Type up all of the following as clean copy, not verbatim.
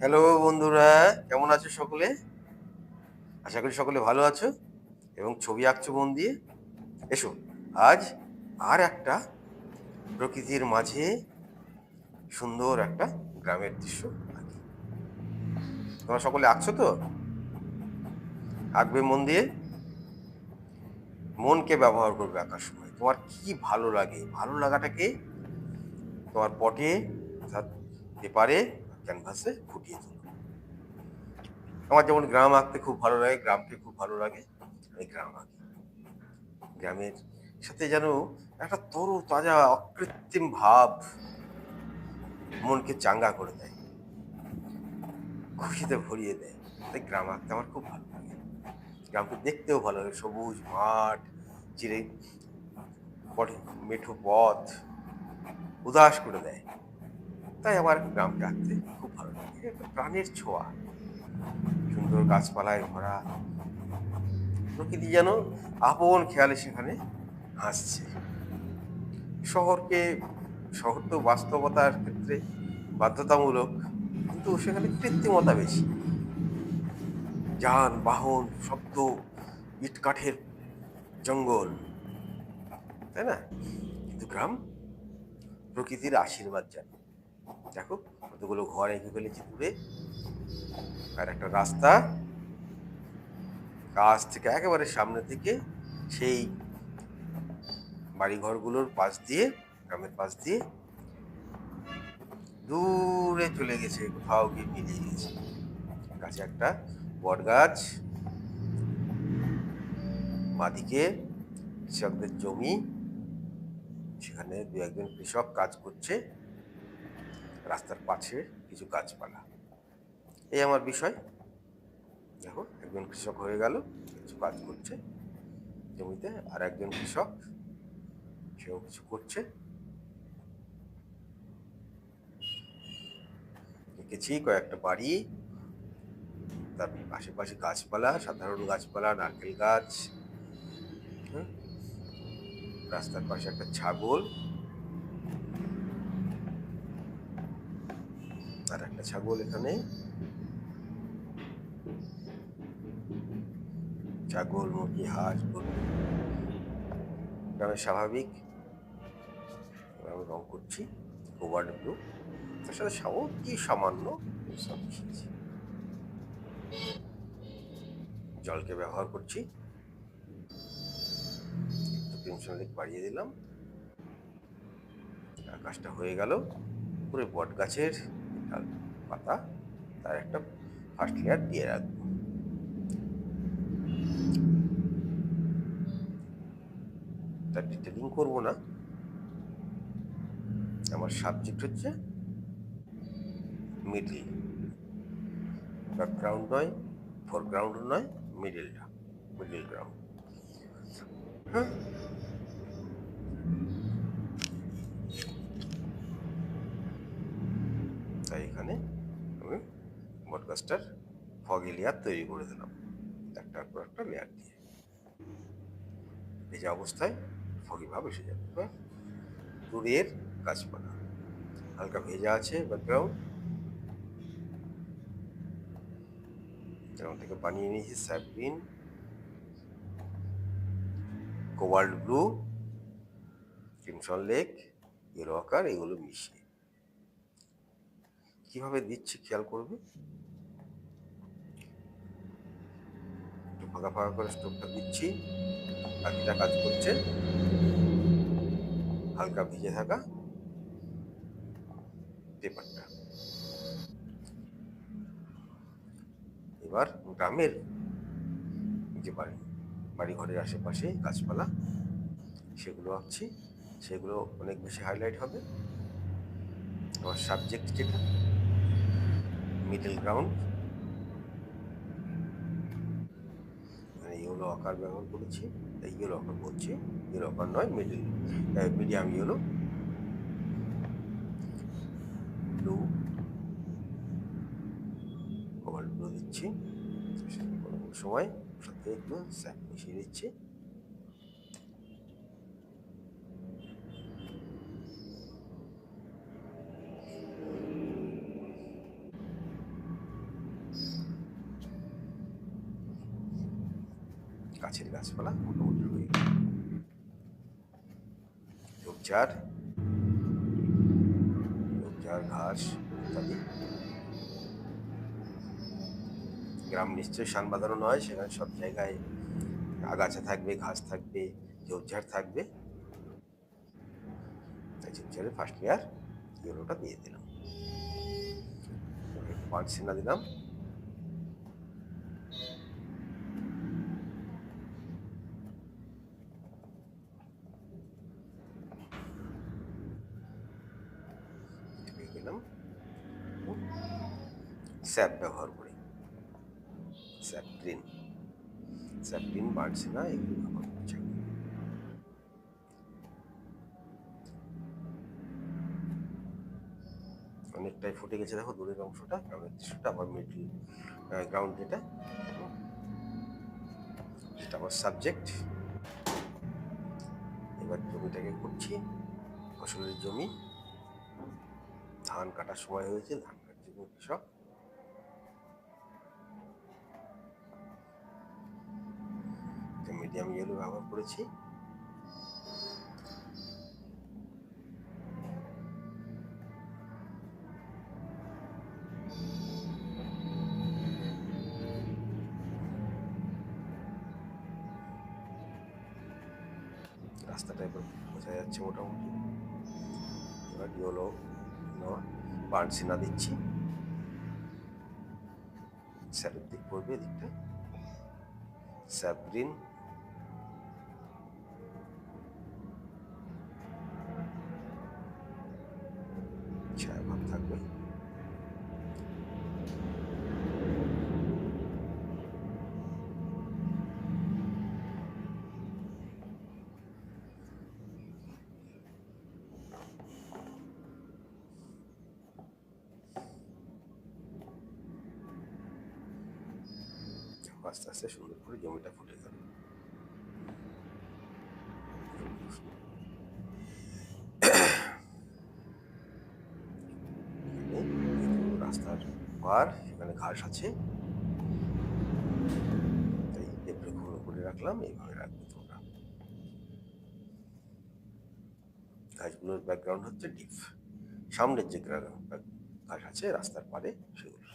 Hello বন্ধুরা, কেমন আছো সকলে? আশা করি সকলে ভালো আছো এবং ছবি আঁকছো মন দিয়ে। এসো, আজ আর একটা প্রকৃতির মাঝে সুন্দর একটা গ্রামের দৃশ্য আঁকি। তোমরা সকলে আঁকছো তো? আঁকবে মন দিয়ে। মনকে ব্যবহার করবে আঁকার সময়। তোমার কি ভালো লাগে, ভালো লাগাটাকে তোমার পটে অর্থাৎ পেপারে ক্যানভাসে ফুটিয়ে তোলো। আমার যেমন গ্রাম আঁকতে খুব ভালো লাগে, গ্রামকে খুব ভালো লাগে, আমি গ্রাম আঁকি। গ্রামের সাথে যেন একটা তরু তাজা অকৃত্রিম ভাব মনকে চাঙ্গা করে দেয়, খুশিতে ভরিয়ে দেয়। তাই গ্রাম আঁকতে আমার খুব ভালো লাগে। গ্রামকে দেখতেও ভালো লাগে, সবুজ মাঠ, চিরে মেঠো পথ উদাস করে দেয়। তাই আমার গ্রামকে আঁকতে খুব ভালো লাগে। একটা প্রাণের ছোঁয়া, সুন্দর গাছপালায় ভরা প্রকৃতি যেন আপন খেয়ালে সেখানে হাসছে। শহরকে শহর তো বাস্তবতার ক্ষেত্রে বাধ্যতামূলক, কিন্তু সেখানে কৃত্রিমতা বেশি। যানবাহন, শব্দ, ইটকাঠের জঙ্গল, তাই না? কিন্তু গ্রাম প্রকৃতির আশীর্বাদ জানে। দেখো, কতগুলো ঘর এঁকে ফেলেছি দূরে, আর একটা রাস্তা কাছ থেকে একেবারে সামনে থেকে সেই বাড়িঘরগুলোর পাশ দিয়ে, গ্রামের পাশ দিয়ে দূরে চলে গেছে, কোথাও গিয়ে মিলিয়ে গেছে। কাছে একটা বট গাছ, বাদিকে কৃষকদের জমি, সেখানে দু একজন কৃষক কাজ করছে, রাস্তার পাশে কিছু গাছপালা। এই আমার বিষয়। দেখো, একজন কৃষক হয়ে গেল, কিছু কাজ করছে জমিতে, আর একজন কৃষক সেও কিছু করছে। এঁকেছি কয়েকটা বাড়ি, তার আশেপাশে গাছপালা, সাধারণ গাছপালা, নারকেল গাছ, রাস্তার পাশে একটা ছাগল, আর একটা ছাগল এখানে, ছাগল, মুরগি, হাঁস, গরু। গ্রামের স্বাভাবিক আমি রং করছি কোবাল্ট ব্লু, তার সাথে অতি সামান্য সব মিশিয়েছি। জলকে ব্যবহার করছি, একটু পেন্সিল লিক বাড়িয়ে দিলাম। কাজটা হয়ে গেল। পুরো বট গাছের পাতা, তার একটা ফার্স্ট লেয়ার দিয়ে রাখবো। তার ডিটেলিং করবো না। আমার সাবজেক্ট হচ্ছে মিডল, ব্যাকগ্রাউন্ড নয়, ফোরগ্রাউন্ড নয়, মিডলটা, মিডল গ্রাউন্ড। হ্যাঁ, তাই এখানে আমি বটগাছটার ফগি লেয়ার তৈরি করে দিলাম, একটার পর একটা লেয়ার দিয়ে। ভেজা অবস্থায় ফগি ভাব এসে যাবে। দূরের গাছপালা হালকা ভেজা আছে, ব্যাকগ্রাউন্ড যেমন থেকে বানিয়ে নিয়েছি sap green, cobalt blue, crimson lake, yellow আকার, এগুলো মিশিয়ে কিভাবে দিচ্ছি খেয়াল করবে। একটু ফাঁকা ফাঁকা করে স্টোভটা দিচ্ছি, বাকিটা কাজ করছে হালকা ভিজে থাকা পেপারটা। এবার গ্রামের যে বাড়ি ঘরের আশেপাশে গাছপালা, সেগুলো আঁকছি, সেগুলো অনেক বেশি হাইলাইট হবে। আমার সাবজেক্ট যেটা মিডল গ্রাউন্ড, মানে ইয়েলো আকার ব্যবহার করেছি, ইয়েলো আকার বলছি, ইয়েলো আকার নয়, medium yellow, blue, cobalt blue দিচ্ছি। কোনো সময় সাথে একটু স্যাপ মিশিয়ে দিচ্ছি। গাছের গাছপালা মোটামুটি হয়ে গেল। ঝোপঝাড় ঘাস ইত্যাদি। গ্রাম নিশ্চয়ই শান বাঁধানো নয়, সেখানে সব জায়গায় আগাছা থাকবে, ঘাস থাকবে, ঝোপঝাড় থাকবে। তাই ঝোপঝাড়ে ফার্স্ট লেয়ার ইয়েলোটা দিয়ে দিলাম, পার্সিনা দিলাম, দিলাম স্যাপ ব্যবহার করি, স্যাপ্রিন বার্নসিনা এগুলো ব্যবহার করছি। অনেকটাই ফুটে গেছে, দেখো দূরের অংশটা, গ্রাউন্ডের দৃশ্যটা, আবার মিডল গ্রাউন্ড যেটা আমার সাবজেক্ট। এবার জমিটাকে করছি, ফসলের জমি, ধান কাটার সময় হয়েছে, ধান কাটছে কৃষক। মিডিয়াম ইয়েলো ব্যবহার করেছি। রাস্তাটা এবার বোঝা যাচ্ছে মোটামুটি। এবার ইয়েলো বার্নসিনা দিচ্ছি, স্যারের দিক পড়বে এদিকটা, স্যাপ্রিন, ছায়া ভাব থাকবে। আস্তে আস্তে সুন্দর করে জমিটা ফুটে গেল। রাস্তার পার, এখানে ঘাস আছে, তাই লেবু করে রাখলাম, এইভাবে রাখবে তোমরা। গাছগুলোর ব্যাকগ্রাউন্ড হচ্ছে ডিপ, সামনের যে ঘাস আছে রাস্তার পারে সেগুলো।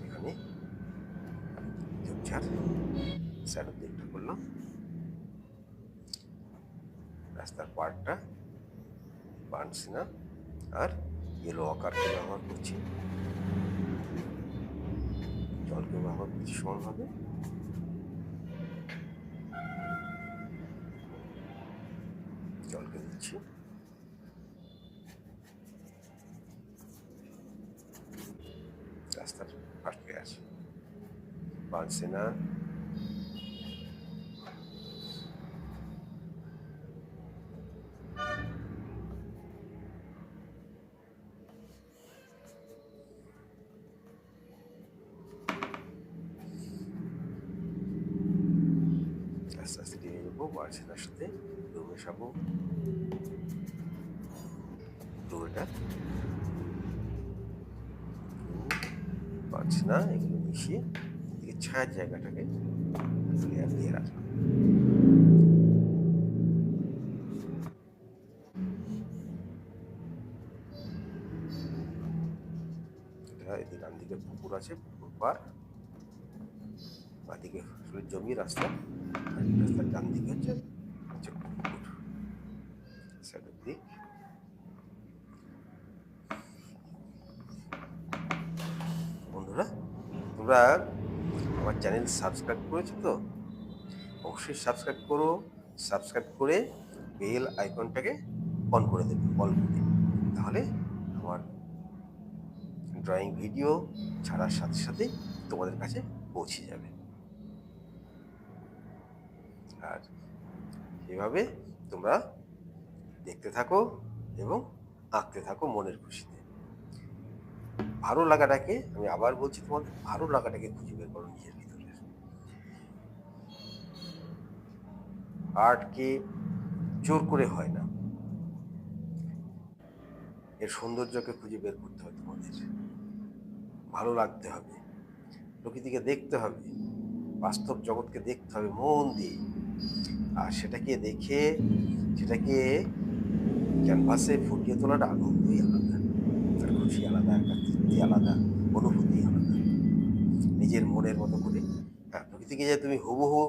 এখানে ঝোপঝাড় স্যারের দিকটা করলাম, রাস্তার পাড়টা বার্নসিনা আর ইয়েলো আকারকে ব্যবহার করছি, জলকে ব্যবহার করছি সমানভাবে। জলকে দিচ্ছি, রাস্তার ফার্স্ট লেয়ার বার্নসিনা, আস্তে আস্তে দিয়ে যাবো বার্নসিনার সাথে ব্লু মেশাবো, ব্লুটা বার্নসিনা এগুলো মিশিয়ে এদিকে ছায়ার জায়গাটাকে লেয়ার দিয়ে রাখলাম। এদিকে ডান দিকে পুকুর আছে, পুকুর পার, বাদিকে ফসলের জমি, রাস্তা, রাস্তার ডান দিকে হচ্ছে পুকুর, সাইডের দিক। বন্ধুরা, তোমরা আমার চ্যানেল সাবস্ক্রাইব করেছো তো? অবশ্যই সাবস্ক্রাইব করো, সাবস্ক্রাইব করে বেল আইকনটাকে অন করে দেবে, অল করে, তাহলে আমার ড্রয়িং ভিডিও ছাড়ার সাথে সাথে তোমাদের কাছে পৌঁছে যাবে। আর এভাবে তোমরা দেখতে থাকো এবং আঁকতে থাকো মনের খুশিতে। ভালো লাগাটাকে, আমি আবার বলছি, তোমাদের ভালো লাগাটাকে খুঁজে বের করো নিজের ভিতরে। আর্টকে জোর করে হয় না, এর সৌন্দর্যকে খুঁজে বের করতে হয় তোমাদের। ভালো লাগতে হবে, প্রকৃতিকে দেখতে হবে, বাস্তব জগৎকে দেখতে হবে মন দিয়ে। আর সেটাকে দেখে সেটাকে ক্যানভাসে ফুটিয়ে তোলার আনন্দই আলাদা, তার খুশি আলাদা, একটা তৃপ্তি আলাদা, অনুভূতি আলাদা। নিজের মনের মতো করে, হ্যাঁ, প্রকৃতিকে যে তুমি হুবহু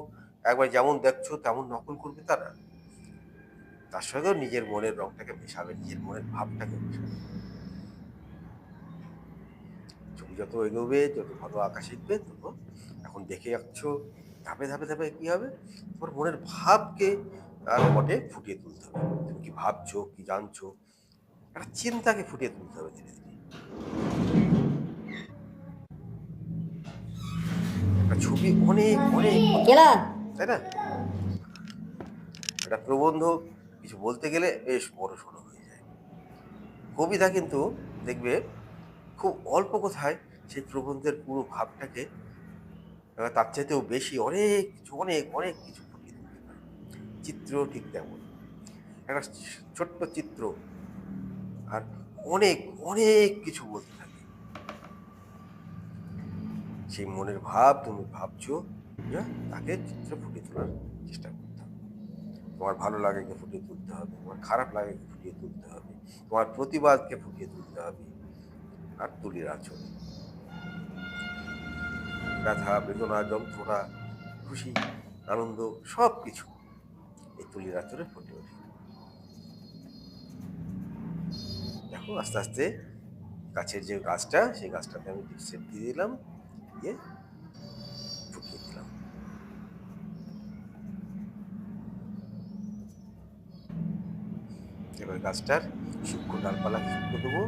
একবার যেমন দেখছো তেমন নকল করবে তা না, তার সঙ্গেও নিজের মনের রংটাকে মেশাবে, নিজের মনের ভাবটাকে মেশাবে। ছবি যত এগোবে, যত ভালো আঁকা শিখবে, তত এখন দেখে যাচ্ছ ধাপে ধাপে ধাপে কি হবে, তোমার মনের ভাবকে তার পটে ফুটিয়ে তুলতে হবে। তুমি কি ভাবছো, কি জানছো, একটা চিন্তাকে ফুটিয়ে তুলতে হবে ধীরে ধীরে। একটা ছবি অনেক অনেক তাই না? একটা প্রবন্ধ কিছু বলতে গেলে বেশ বড় সড়ো হয়ে যায়। কবিতা কিন্তু দেখবে খুব অল্প কথায় সেই প্রবন্ধের পুরো ভাবটাকে তার চাইতেও বেশি অনেক কিছু, অনেক অনেক কিছু ফুটিয়ে তুলতে পারে। চিত্র ঠিক তেমন, একটা ছোট্ট চিত্র আর অনেক অনেক কিছু বলতে থাকে। সেই মনের ভাব তুমি ভাবছো, তাকে চিত্রে ফুটিয়ে তোলার চেষ্টা করতে হবে। তোমার ভালো লাগাকে ফুটিয়ে তুলতে হবে, তোমার খারাপ লাগাকে ফুটিয়ে তুলতে হবে, তোমার প্রতিবাদকে ফুটিয়ে তুলতে হবে। আর তুলির আঁচড়, ব্যথা, বেদনা, যন্ত্রণা, খুশি, আনন্দ, সব কিছু এই তুলির আঁচড়ে ফুটে ওঠে। দেখো আস্তে আস্তে গাছের যে গাছটা, সেই গাছটাতে আমি সেট দিয়ে দিলাম, দিয়ে ফুটিয়ে দিলাম। এবার গাছটার সূক্ষ্ম ডালপালা শুকনো দেবো।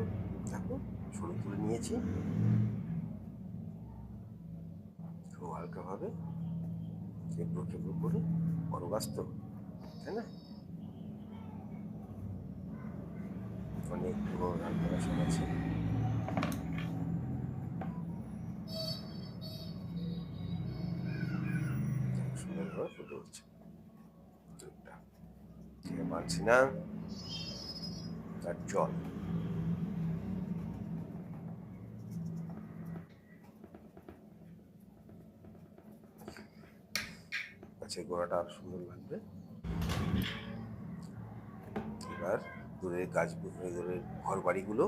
দেখো সরু তুলে নিয়েছি, খুব হালকাভাবে কেবড়ো কেবড়ো করে, বড় গাছ তো, তাই না? অনেক পুরো ডালপালা সব আছে। সুন্দরভাবে ফুটে উঠছে। মানছি না তার জল, গাছের গোড়াটা আরো সুন্দর লাগবে। এবার দূরের গাছ, দূরের ঘর বাড়িগুলো,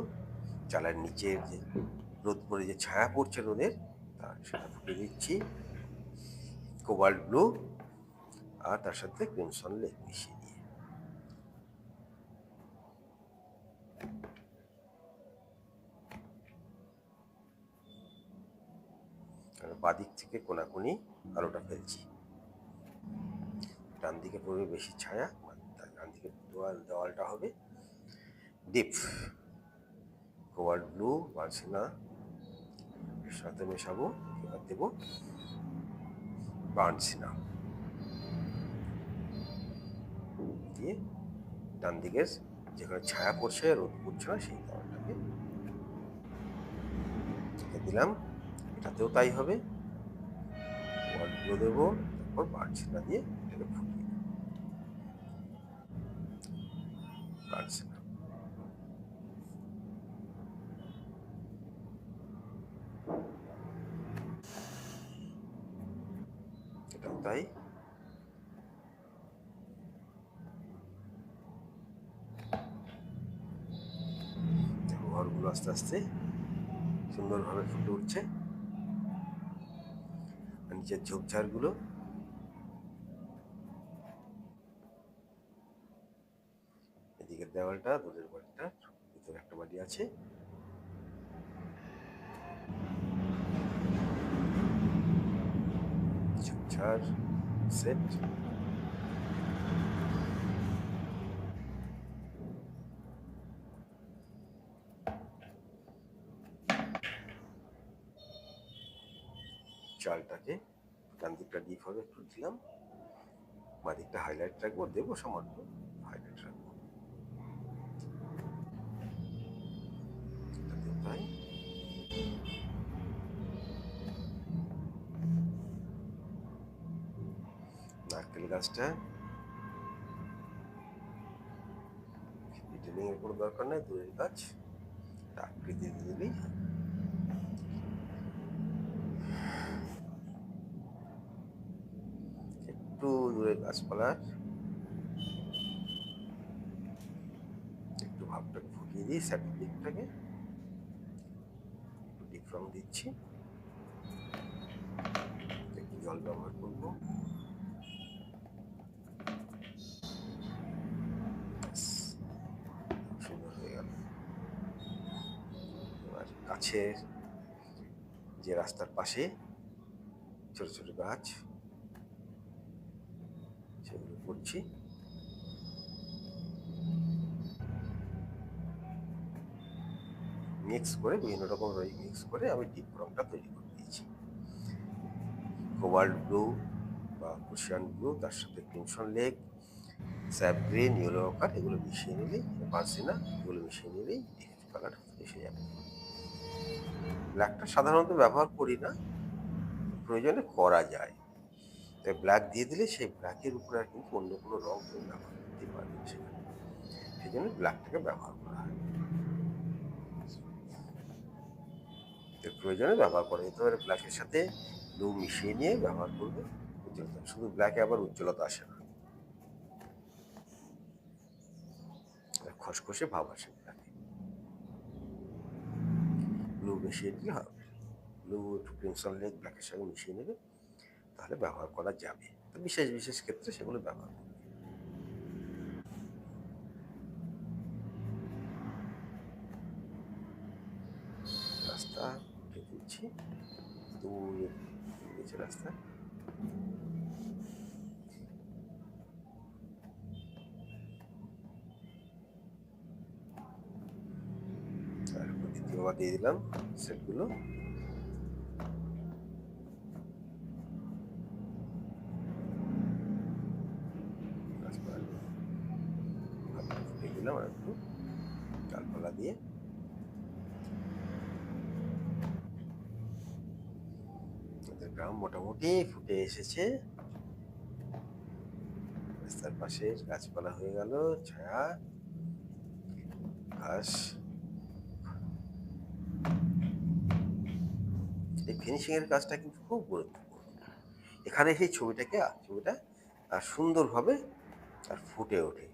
চালার নিচের যে রোদ পড়ে যে ছায়া পড়ছে রোদের, তার সেটা ফুটে দিচ্ছি কোবাল্ট ব্লু আর তার সাথে ক্রিমসন লেক মিশিয়ে দিয়ে। বাদিক থেকে কোনাকুনি আলোটা ফেলছি, ডান দিকে পড়বে বেশি ছায়া, ডান দিকে দেওয়ালটা হবে ডিপ কোবাল্ট ব্লু বার্সিনা এর সাথে মেশাবো। এবার দেবো বার্নসিনা দিয়ে ডান দিকের যেখানে ছায়া পড়ছে, রোদ পড়ছে না, সেই দেওয়ালটাকে দিলাম। এটাতেও তাই হবে, কোবাল্ট ব্লু দেবো, তারপর বার্নসিনা দিয়ে এটাকে ফুটিয়ে দেবো। বার্নসিনা এটাও তাই। ঘরগুলো আস্তে আস্তে সুন্দরভাবে ফুটে উঠছে। নিচের ঝোপঝাড়গুলো, এদিকের দেওয়ালটা, দূরের বাড়িটা, ভিতরে একটা বাড়ি আছে, ঝোপঝাড় সেট। চালটাকে ডান দিকটা ডিপ হবে একটু দিলাম, বাদিকটা হাইলাইট রাখবো, দেবো সামান্য হাইলাইট রাখবো, তাই। নারকেল গাছটা ডিটেলিং এর কোনো দরকার নেই, দূরের গাছ আকৃতি দিয়ে দিলেই দূরের গাছপালার একটু ভাবটাকে ফুটিয়ে দিই, স্যাটের দিকটাকে একটু ডিপ রং দিচ্ছি, একটু জল ব্যবহার করবো। সুন্দর হয়ে গেল। এবার কাছের যে রাস্তার পাশে ছোট ছোট গাছ সেগুলো করছি। মিক্স করে বিভিন্ন রকম মিক্স করে আমি ডিপ রংটা তৈরি করে দিয়েছি। কোবাল্ট ব্লু বা কুশিয়ান ব্লু, তার সাথে crimson lake, sap green, yellow ochre, এগুলো মিশিয়ে নিলেই, বার্সিনা, এগুলো মিশিয়ে নিলেই ডিপ কালার এসে যাবে। ব্ল্যাকটা সাধারণত ব্যবহার করি না, প্রয়োজনে করা যায়। তাই ব্ল্যাক দিয়ে দিলে সেই ব্ল্যাকের উপরে আর কিন্তু অন্য কোনো রং কেউ ব্যবহার করতে পারবে সেখানে, সেই জন্য ব্ল্যাকটাকে ব্যবহার করা হয়। প্রয়োজনে ব্যবহার করা যেতে পারে। ব্ল্যাকের সাথে ব্লু মিশিয়ে নিয়ে ব্যবহার করবে উজ্জ্বলতা। শুধু ব্ল্যাকে আবার উজ্জ্বলতা আসে না, খসখসে ভাব আসে ব্ল্যাকে। ব্লু মিশিয়ে দিলে হবে, ব্লু একটু ক্রিমসন লেক ব্ল্যাকের সঙ্গে মিশিয়ে নেবে, তাহলে ব্যবহার করা যাবে। তো বিশেষ বিশেষ ক্ষেত্রে সেগুলো ব্যবহার করবে। রাস্তা উঠে দিচ্ছি, দূর নিচে রাস্তা। তারপর দ্বিতীয়বার দিয়ে দিলাম সেটগুলো। ফুটে দিলাম আর একটু ডালপালা দিয়ে। গ্রাম মোটামুটি ফুটে এসেছে। রাস্তার পাশে গাছপালা হয়ে গেল, ছায়া, ঘাস। এই ফিনিশিং এর কাজটা কিন্তু খুব গুরুত্বপূর্ণ। এখানে সেই ছবিটা আর সুন্দরভাবে আর ফুটে ওঠে।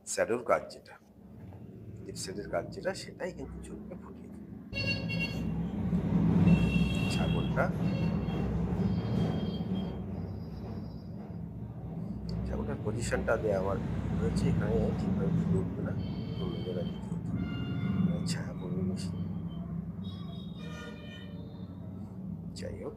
শ্যাডোর কাজ যেটা, লিপসেটের কাজ যেটা, সেটাই কিন্তু ছবিকে ফুটিয়ে দেয়। ছাগলটার পজিশনটা দেওয়া আমার হয়েছে, এখানে ঠিকভাবে ফুটে উঠবে না, অন্য জায়গায় দিতে হতো, ছায়া পড়বে বেশি। যাই হোক,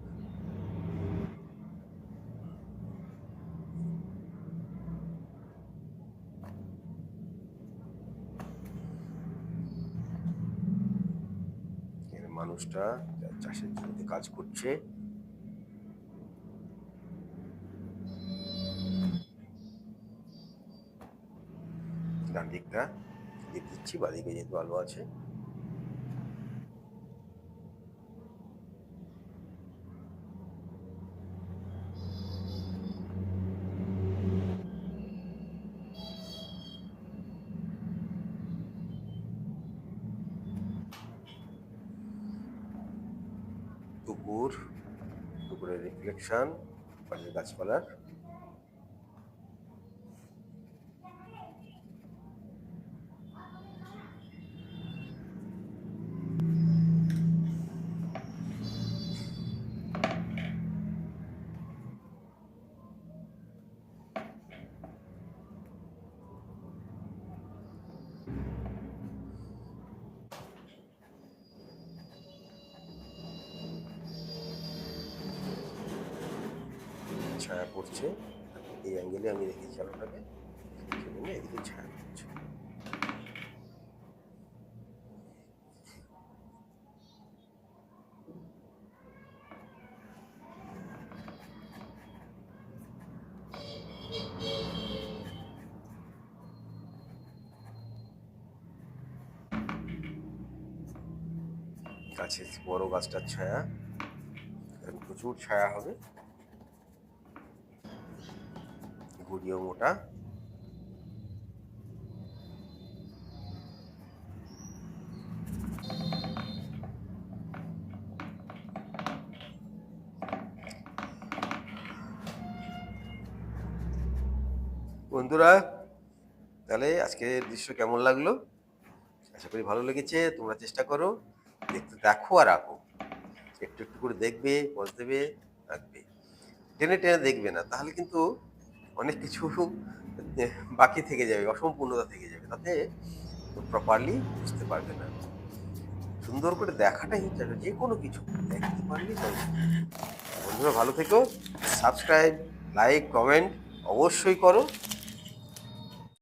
মানুষটা চাষের জমিতে কাজ করছে। ডান দিকটা দিয়ে দিচ্ছি, বাদিকে যেহেতু আলো আছে। পুকুরের রিফ্লেকশন, পাশের গাছপালার। ছায়া পড়ছে, এই অ্যাঙ্গেলে আমি রেখেছি আলোটাকে, সেজন্য এদিকে ছায়া পড়ছে। গাছের বড় গাছটার ছায়া, প্রচুর ছায়া হবে, গুড়িও মোটা। বন্ধুরা, তাহলে আজকের দৃশ্য কেমন লাগলো? আশা করি ভালো লেগেছে। তোমরা চেষ্টা করো, দেখো আর আঁকো। একটু একটু করে দেখবে, পজ দেবে, আঁকবে। টেনে টেনে দেখবে না, তাহলে কিন্তু অনেক কিছু বাকি থেকে যাবে, অসম্পূর্ণতা থেকে যাবে, তাতে প্রপারলি বুঝতে পারবে না। সুন্দর করে দেখাটাই হচ্ছে যে কোনো কিছু দেখতে পারলে বন্ধুরা ভালো থেকো। সাবস্ক্রাইব, লাইক, কমেন্ট অবশ্যই করো।